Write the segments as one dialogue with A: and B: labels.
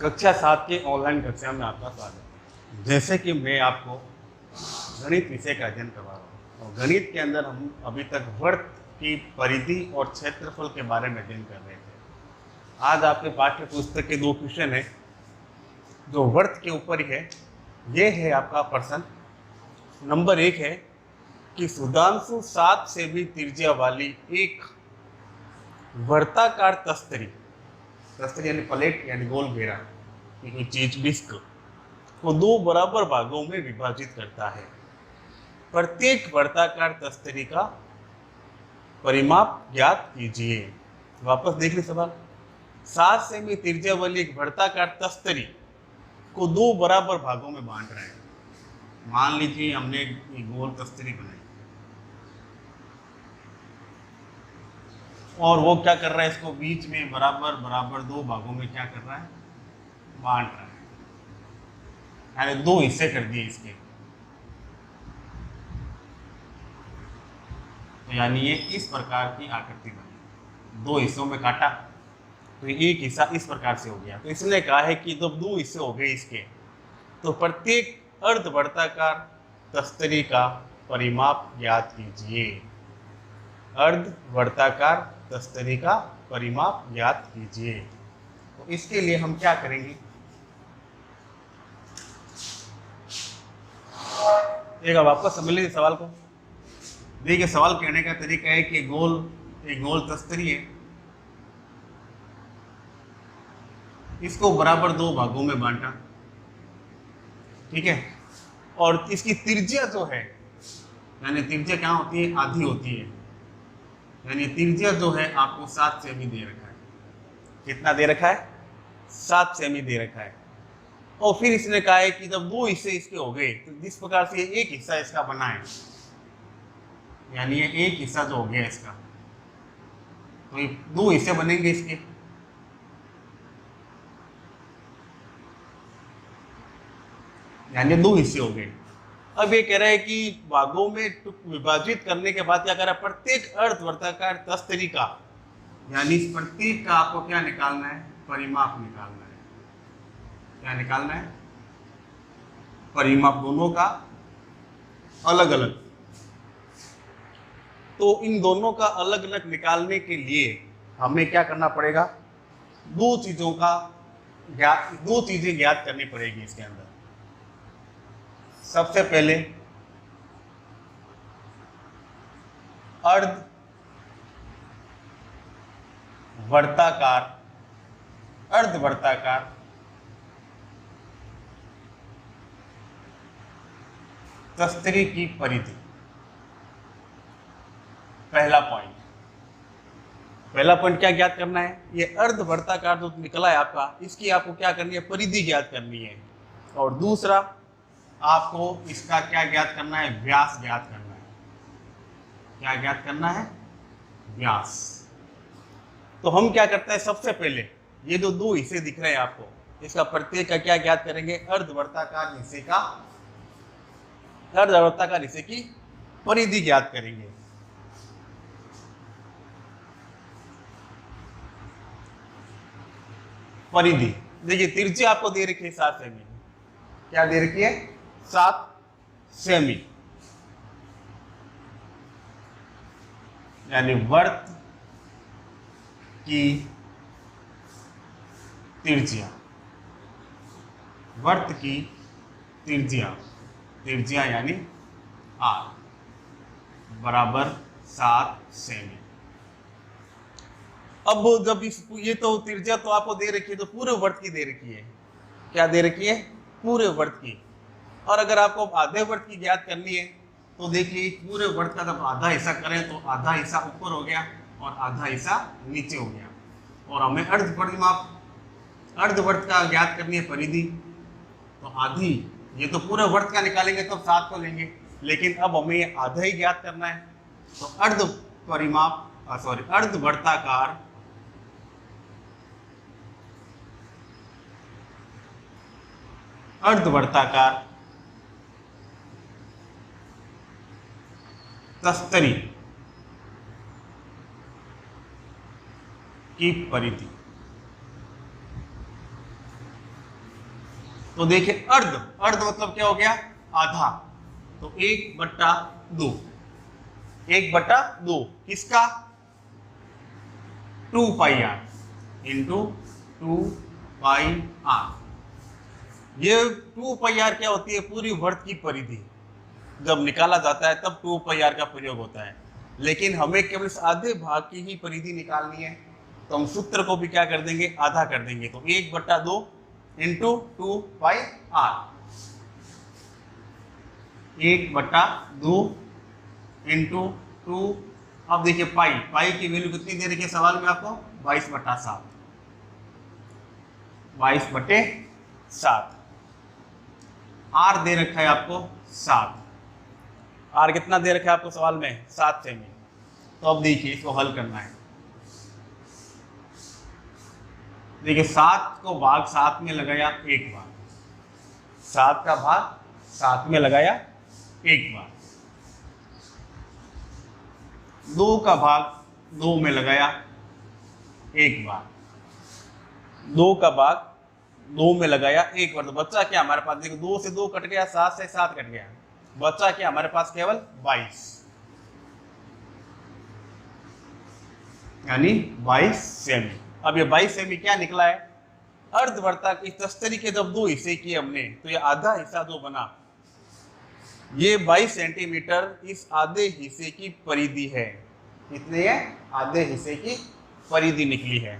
A: कक्षा 7 के ऑनलाइन कक्षा में आपका स्वागत है। जैसे कि मैं आपको गणित विषय का अध्ययन करवा रहा हूँ और गणित के अंदर हम अभी तक वृत्त की परिधि और क्षेत्रफल के बारे में अध्ययन कर रहे थे। आज आपके पाठ्य पुस्तक के 2 क्वेश्चन है जो वृत्त के ऊपर ही है। ये है आपका प्रश्न नंबर 1 है कि सुधांशु 7 सेमी त्रिज्या वाली एक वर्ताकार तस्तरी यानी प्लेट यानी गोल घेरा कोई चीज डिस्क को 2 बराबर भागों में विभाजित करता है। प्रत्येक वर्ताकार तस्तरी का परिमाप ज्ञात कीजिए। वापस देख ली सवाल। 7 सेमी त्रिज्या वाली एक वर्ताकार तस्तरी को 2 बराबर भागों में बांट रहे हैं। मान लीजिए हमने एक गोल तस्तरी बनाई और वो क्या कर रहा है, इसको बीच में बराबर बराबर 2 भागों में क्या कर रहा है, बांट रहा है, यानी 2 हिस्से कर दिए इसके। तो यानी ये इस प्रकार की आकृति बनी, 2 हिस्सों में काटा तो एक हिस्सा इस प्रकार से हो गया। तो इसने कहा है कि जब 2 हिस्से हो गए इसके तो प्रत्येक अर्धवर्ताकार तस्तरी का परिमाप ज्ञात कीजिए। अर्धवर्ताकार तस्तरी का परिमाप ज्ञात कीजिए। तो इसके लिए हम क्या करेंगे, एक वापस समझ लीजिए सवाल को। देखिए सवाल कहने का तरीका है कि एक गोल तस्तरी है, इसको बराबर 2 भागों में बांटा, ठीक है, और इसकी त्रिज्या जो है, यानी त्रिज्या क्या होती है, आधी होती है, यानी त्रिज्या जो है आपको 7 सेमी दे रखा है। कितना दे रखा है, 7 सेमी दे रखा है। और फिर इसने कहा है कि जब 2 हिस्से इसके हो गए तो जिस प्रकार से एक हिस्सा इसका बना है, यानी ये एक हिस्सा जो हो गया इसका, तो ये 2 हिस्से बनेंगे इसके। यानी 2 हिस्से हो गए। अब ये कह रहा है कि भागों में विभाजित करने के बाद क्या कर रहा है, प्रत्येक अर्धवर्ताकार तस्तरी का, यानी इस प्रत्येक का आपको क्या निकालना है, परिमाप निकालना है। क्या निकालना है, परिमाप, दोनों का अलग अलग। तो इन दोनों का अलग अलग निकालने के लिए हमें क्या करना पड़ेगा, 2 चीजें ज्ञात करनी पड़ेगी इसके अंदर। सबसे पहले अर्धवर्ताकार तस्तरी की परिधि। पहला पॉइंट क्या ज्ञात करना है, ये अर्धवर्ताकार जो निकला है आपका, इसकी आपको क्या करनी है, परिधि ज्ञात करनी है। और दूसरा आपको इसका क्या ज्ञात करना है, व्यास ज्ञात करना है। क्या ज्ञात करना है, व्यास। तो हम क्या करते हैं, सबसे पहले ये जो 2 हिस्से दिख रहे हैं आपको, इसका प्रत्येक का क्या ज्ञात करेंगे, अर्धवर्ताकार हिस्से की परिधि ज्ञात करेंगे। परिधि देखिए, त्रिज्या आपको दे रखी है 7 सेमी। क्या दे रखी है, 7 सेमी, यानी वृत्त की त्रिज्या यानी आर बराबर 7 सेमी। अब जब ये तो त्रिज्या तो आपको दे रखी है, तो पूरे वृत्त की दे रखी है। क्या दे रखी है, पूरे वृत्त की। और अगर आपको आधे वृत्त की ज्ञात करनी है तो देखिए, पूरे वृत्त का जब आधा हिस्सा करें तो आधा हिस्सा ऊपर हो गया और आधा हिस्सा नीचे हो गया। और हमें अर्धवृत्त का ज्ञात करनी है परिधि, तो आधी, ये तो पूरे वृत्त का निकालेंगे तो 7 को लेंगे, लेकिन अब हमें आधा ही ज्ञात करना है। तो अर्धवर्ताकार तस्तरी की परिधि तो देखिए अर्ध, अर्ध मतलब क्या हो गया, आधा। तो 1/2, 1/2 किसका, 2πr इंटू 2πr। ये 2πr क्या होती है, पूरी वर्त की परिधि। जब निकाला जाता है तब 2πr का प्रयोग होता है, लेकिन हमें केवल इस आधे भाग की ही परिधि निकालनी है, तो हम सूत्र को भी क्या कर देंगे, आधा कर देंगे। तो 1/2 इंटू 2πr, 1/2 इंटू 2। अब देखिए पाई, पाई की वैल्यू कितनी दे रखी है सवाल में आपको, 22/7, 22/7। आर दे रखा है आपको 7, आर कितना दे रखा है आपको सवाल में, 7 सेमी। तो अब देखिए इसको हल करना है। देखिए 7 को भाग 7 में लगाया एक बार, 7 का भाग 7 में लगाया एक बार, 2 का भाग 2 में लगाया एक बार, 2 का भाग 2 में लगाया एक बार। तो बच्चा क्या हमारे पास, देखो 2 से 2 कट गया, 7 से 7 कट गया, बच्चा क्या हमारे पास केवल 22, यानी 22 सेमी। अब ये 22 सेमी क्या निकला है, अर्धवृत्ता की तस्तरी के जब 2 हिस्से किए हमने, तो ये आधा हिस्सा जो बना, ये 22 सेंटीमीटर इस आधे हिस्से की परिधि है। कितने है, आधे हिस्से की परिधि निकली है।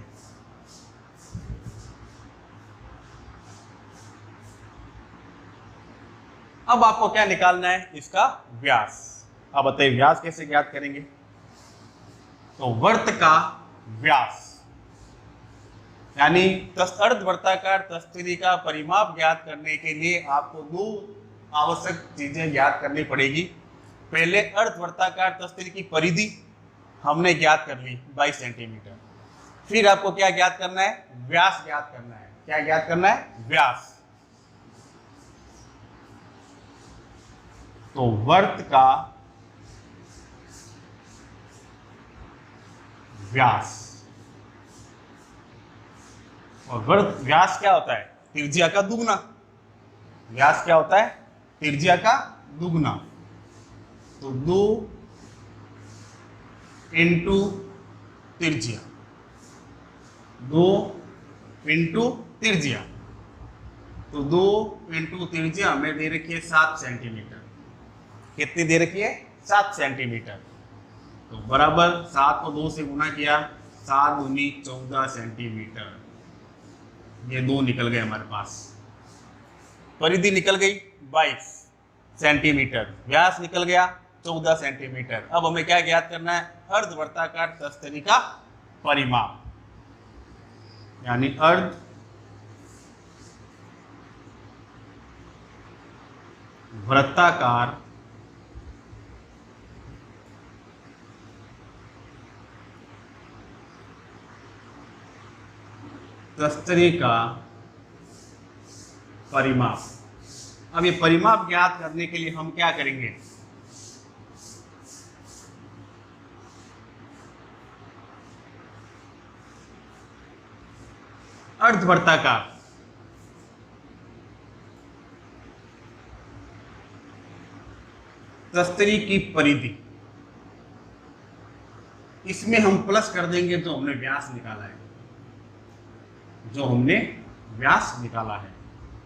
A: अब आपको क्या निकालना है, इसका व्यास। अब बताइए व्यास कैसे ज्ञात करेंगे। तो वर्त का व्यास यानी अर्धवृत्ताकार तस्तरी का परिमाप ज्ञात करने के लिए आपको 2 आवश्यक चीजें ज्ञात करनी पड़ेगी। पहले अर्धवृत्ताकार तस्तरी की परिधि हमने ज्ञात कर ली 22 सेंटीमीटर। फिर आपको क्या ज्ञात करना है, व्यास ज्ञात करना है। क्या ज्ञात करना है, व्यास। तो वर्त का व्यास, और वर्त व्यास क्या होता है, त्रिज्या का दुगना। व्यास क्या होता है, त्रिज्या का दुगना। तो 2 इंटू त्रिज्या, 2 इंटू त्रिज्या। तो 2 इंटू त्रिज्या हमें दे रखी है 7 सेंटीमीटर। कितनी दे रखी है, 7 सेंटीमीटर। तो बराबर 7 को 2 से गुना किया, 7 दूनी 14 सेंटीमीटर। ये 2 निकल गए हमारे पास। परिधि निकल गई 22 सेंटीमीटर, व्यास निकल गया 14 सेंटीमीटर। अब हमें क्या ज्ञात करना है, अर्धवृत्ताकार तस्तरी का परिमाप, यानी अर्ध वृत्ताकार तस्तरी का परिमाप। अब ये परिमाप ज्ञात करने के लिए हम क्या करेंगे, अर्धवृत्ताकार तस्तरी की परिधि, इसमें हम प्लस कर देंगे जो हमने व्यास निकाला है, जो हमने व्यास निकाला है।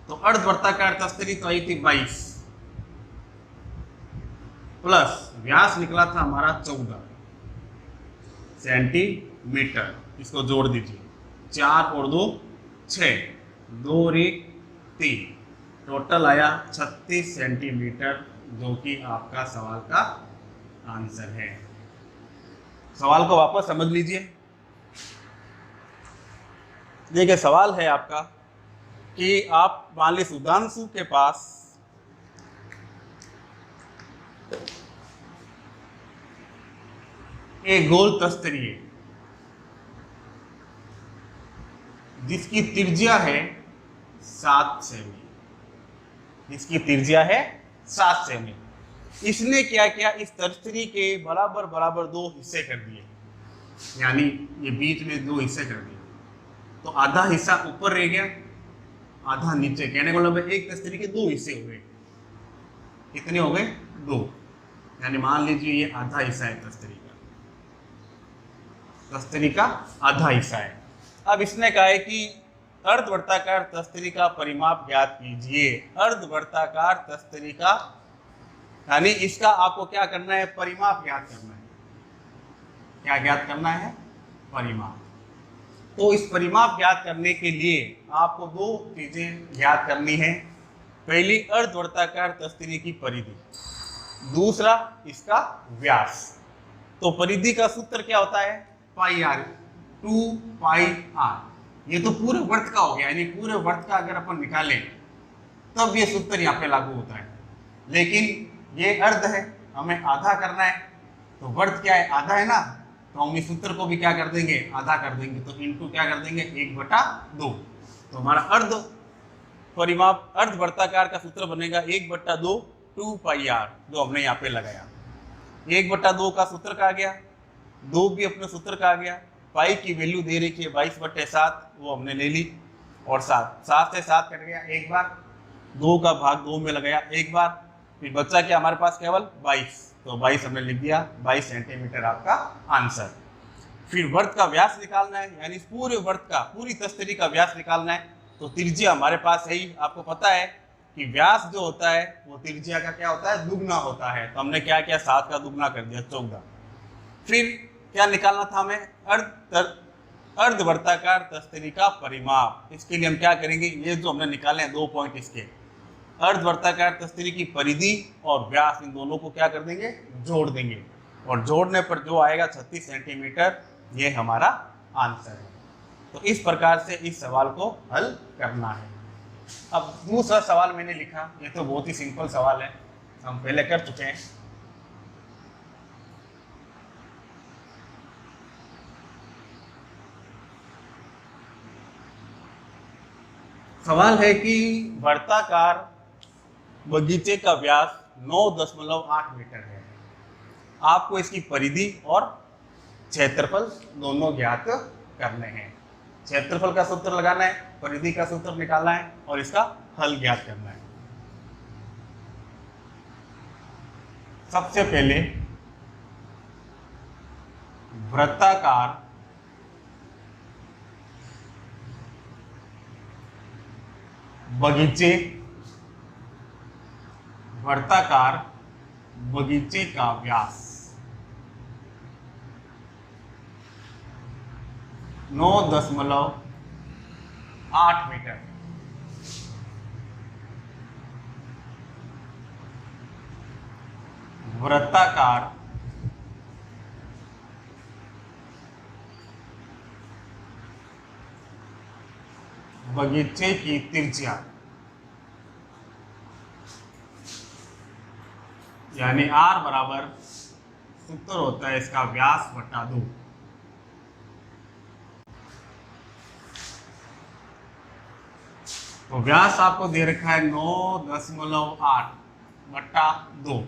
A: तो अर्धवृत्ताकार तस्तरी तो आई थी 22 प्लस व्यास निकला था हमारा 14 सेंटीमीटर। इसको जोड़ दीजिए, 4 और 2 6, 2 और 1 3, टोटल आया 36 सेंटीमीटर, जो कि आपका सवाल का आंसर है। सवाल को वापस समझ लीजिए। देखिए सवाल है आपका कि आप मान ली सुधांशु के पास एक गोल तस्तरी है जिसकी त्रिज्या है 7 सेमी, जिसकी त्रिज्या है 7 सेमी। इसने क्या किया, इस तस्तरी के बराबर बराबर 2 हिस्से कर दिए, यानी ये बीच में 2 हिस्से कर दिए। तो आधा हिस्सा ऊपर रह गया, आधा नीचे, कहने का मतलब एक तस्तरी के दो हिस्से हुए। कितने हो गए? दो। यानी मान लीजिए ये आधा हिस्सा है तस्तरी का, तस्तरी का आधा हिस्सा है। अब इसने कहा है कि अर्धवर्ताकार तस्तरी का परिमाप ज्ञात कीजिए। अर्धवर्ताकार तस्तरी का यानी इसका आपको क्या करना है? परिमाप ज्ञात करना है। क्या ज्ञात करना है? परिमाप। तो इस परिमाप ज्ञात करने के लिए आपको दो चीजें ज्ञात करनी है। पहली अर्धवर्ताकार तस्तरी की परिधि, दूसरा इसका व्यास। तो परिधि का सूत्र क्या होता है? पाई आर, 2 पाई आर। ये तो पूरे वर्त का हो गया, यानी पूरे वर्त का अगर अपन निकालें तब ये सूत्र यहाँ पे लागू होता है। लेकिन ये अर्ध है, हमें आधा करना है, तो वर्त क्या है? आधा है ना, तो हम इस सूत्र को भी क्या कर देंगे? आधा कर देंगे। तो इनटू क्या कर देंगे? 1/2। तो हमारा अर्ध परिमाप अर्धवर्ताकार का सूत्र बनेगा 1/2 2 पाई आर, जो हमने यहाँ पे लगाया। 1/2 का सूत्र कहा गया, 2 भी अपने सूत्र कहा गया। पाई की वैल्यू दे रखी है 22/7, वो हमने ले ली। और 7 से 7 कट गया एक बार, 2 का भाग 2 में लगाया एक बार, फिर बच्चा क्या हमारे पास? केवल 22। तो 22 हमने लिख दिया, 22 सेंटीमीटर आपका आंसर। फिर वर्त का व्यास निकालना है, यानी पूरे वर्त का, पूरी तस्तरी का व्यास निकालना है। तो त्रिज्या हमारे पास है ही, आपको पता है कि व्यास जो होता है वो त्रिज्या का क्या होता है? दुगना होता है। तो हमने क्या किया? 7 का दुगना कर दिया, 14। फिर क्या निकालना था हमें? अर्धवर्ताकार तस्तरी का परिमाप। इसके लिए हम क्या करेंगे? ये जो हमने निकाले हैं 2 पॉइंट, इसके अर्धवर्ताकार तस्तरी की परिधि और व्यास, इन दोनों को क्या कर देंगे? जोड़ देंगे। और जोड़ने पर जो आएगा 36 सेंटीमीटर, ये हमारा आंसर है। तो इस प्रकार से इस सवाल को हल करना है। अब दूसरा सवाल मैंने लिखा, ये तो बहुत ही सिंपल सवाल है, हम पहले कर चुके हैं। सवाल है कि वर्ताकार बगीचे का व्यास 9.8 मीटर है। आपको इसकी परिधि और क्षेत्रफल दोनों ज्ञात करने हैं। क्षेत्रफल का सूत्र लगाना है, परिधि का सूत्र निकालना है और इसका हल ज्ञात करना है। सबसे पहले वृत्ताकार बगीचे, वर्ताकार बगीचे का व्यास 9.8 मीटर। वृत्ताकार बगीचे की त्रिज्या यानी R बराबर सूत्र होता है इसका व्यास बटा 2। तो व्यास आपको दे रखा है 9.8 बटा 2।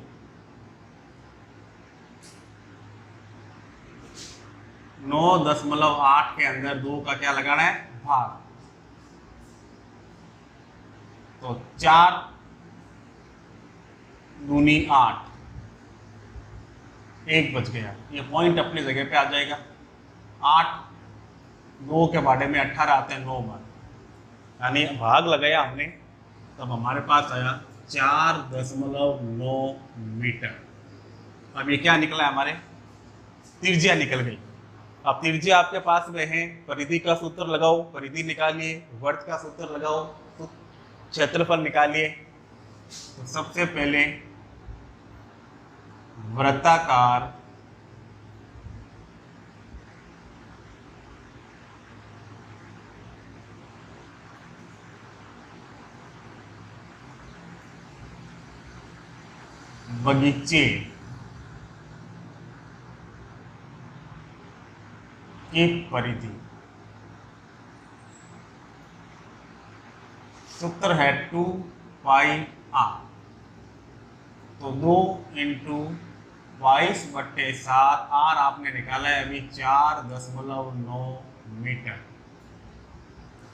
A: 9.8 के अंदर 2 का क्या लगाना है? भाग। तो 4 दूनी 8, 1 बच गया। ये पॉइंट अपनी जगह पे आ जाएगा। 8 2 के बारे में 18 आते हैं 9 बार, यानी भाग लगाया हमने, तब हमारे पास आया 4.9 मीटर। अब ये क्या निकला है? हमारे त्रिज्या निकल गई। अब त्रिज्या आपके पास में है, परिधि का सूत्र लगाओ, परिधि निकालिए, वर्त का सूत्र लगाओ, क्षेत्रफल निकालिए। तो सबसे पहले वृत्ताकार बगीचे की परिधि, सूत्र है 2 पाई आर। तो 2 इंटू 22/7, आर आपने निकाला है अभी 4.9 मीटर।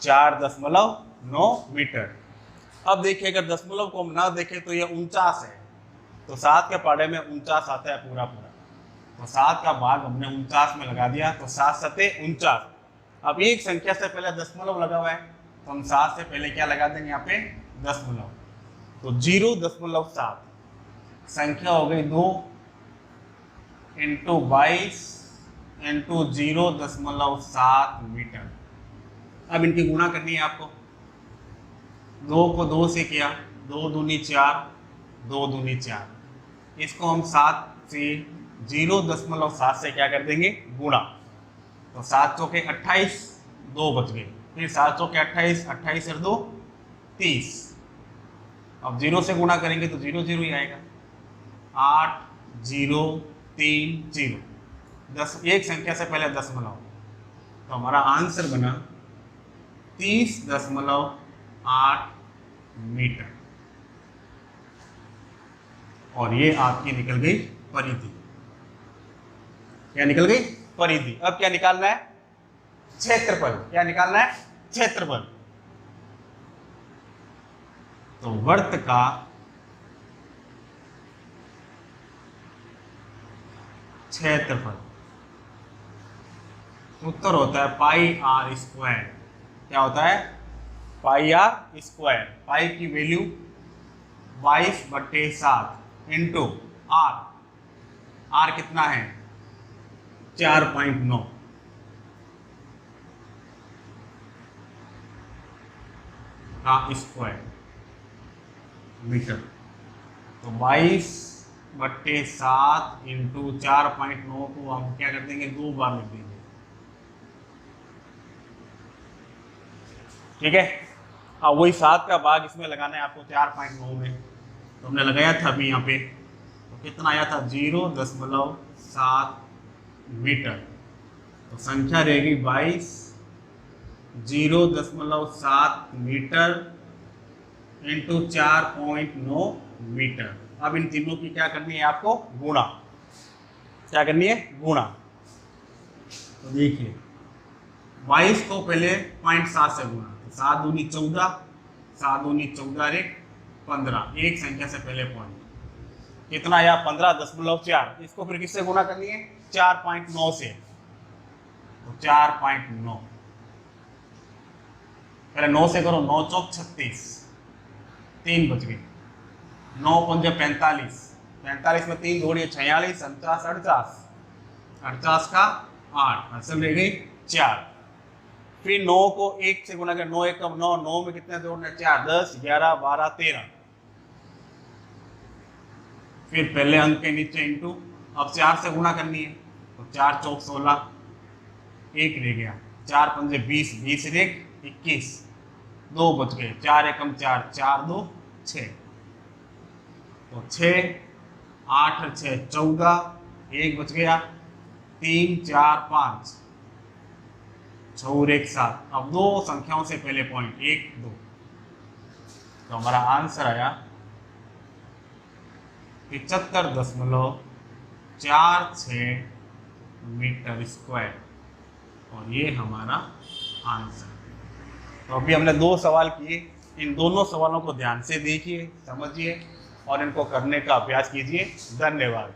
A: 4.9 9 मीटर। अब देखिए अगर दशमलव को हम ना देखें तो ये 49 है, तो 7 के पहाड़े में 49 आता है पूरा पूरा, तो 7 का भाग हमने 49 में लगा दिया, तो 7 सते 49। अब एक संख्या से पहले दशमलव लगा हुआ है तो हम 7 से पहले क्या लगा देंगे यहाँ पे दशमलव, तो 0.7 संख्या हो गई 2 × 22 × 0.7 मीटर। अब इनकी गुणा करनी है आपको, 2 को 2 से किया, 2 दूनी 4, 2 दूनी 4, इसको हम 7 से 0.7 से क्या कर देंगे गुणा, तो 7 चौके 28, 2 बच गए, फिर 7 चौके 28, 28 और 2 30। अब 0 से गुणा करेंगे तो 0 0 ही आएगा, 8 0 3 0, 10 एक संख्या से पहले दशमलव, तो हमारा आंसर बना 30.8 मीटर। और ये आपकी निकल गई परिधि। क्या निकल गई परिधि। अब क्या निकालना है क्षेत्रफल, क्या निकालना है क्षेत्रफल। तो वर्त का क्षेत्रफल उत्तर होता है πr²। क्या होता है πr²। पाई की वैल्यू 22/7 इंटू आर, आर कितना है 4.9, का स्क्वायर मीटर। तो 22/7 इंटू 4.9 को हम क्या कर देंगे 2 बार लिख देंगे, ठीक है। अब वही 7 का भाग इसमें लगाना है आपको 4.9 में, तो हमने लगाया था अभी यहाँ पे, तो कितना आया था 0.7 मीटर। तो संख्या रहेगी 22 0.7 मीटर इंटू 4.9 मीटर। अब इन तीनों की क्या करनी है आपको गुणा, क्या करनी है गुणा। तो देखिए 22 को पहले 0.7 से गुणा, तो 7 दूनी 14, 7 दूनी 14 रे 15, एक संख्या से पहले पॉइंट कितना आया 15.4। इसको फिर किससे गुणा करनी है 4.9 से, तो 4.9 पहले 9 से करो, 9 चौक 36, 3 बच गए, 9 पंजे 45, 45 में 3 जोड़िए 46, 49 48, 48 का 8, असल रह गई 4। फिर 9 को 1 से गुणा कर, 9 1 9, 9 में कितने जोड़ने 4, 10 11 12 13। फिर पहले अंक के नीचे इंटू, अब 4 से गुणा करनी है, तो 4 चौक 16, 1 रह गया, 4 पंजे 20, 20 रे 21, 2 बच गए, 4 एकम 4, 4 2 6, तो 6 8 6 14, 1 बच गया, 3 4 5 6 1 7। अब 2 संख्याओं से पहले पॉइंट 1 2, तो हमारा आंसर आया 75.46 मीटर स्क्वायर, और ये हमारा आंसर। तो अभी हमने 2 सवाल किए, इन दोनों सवालों को ध्यान से देखिए, समझिए और इनको करने का अभ्यास कीजिए। धन्यवाद।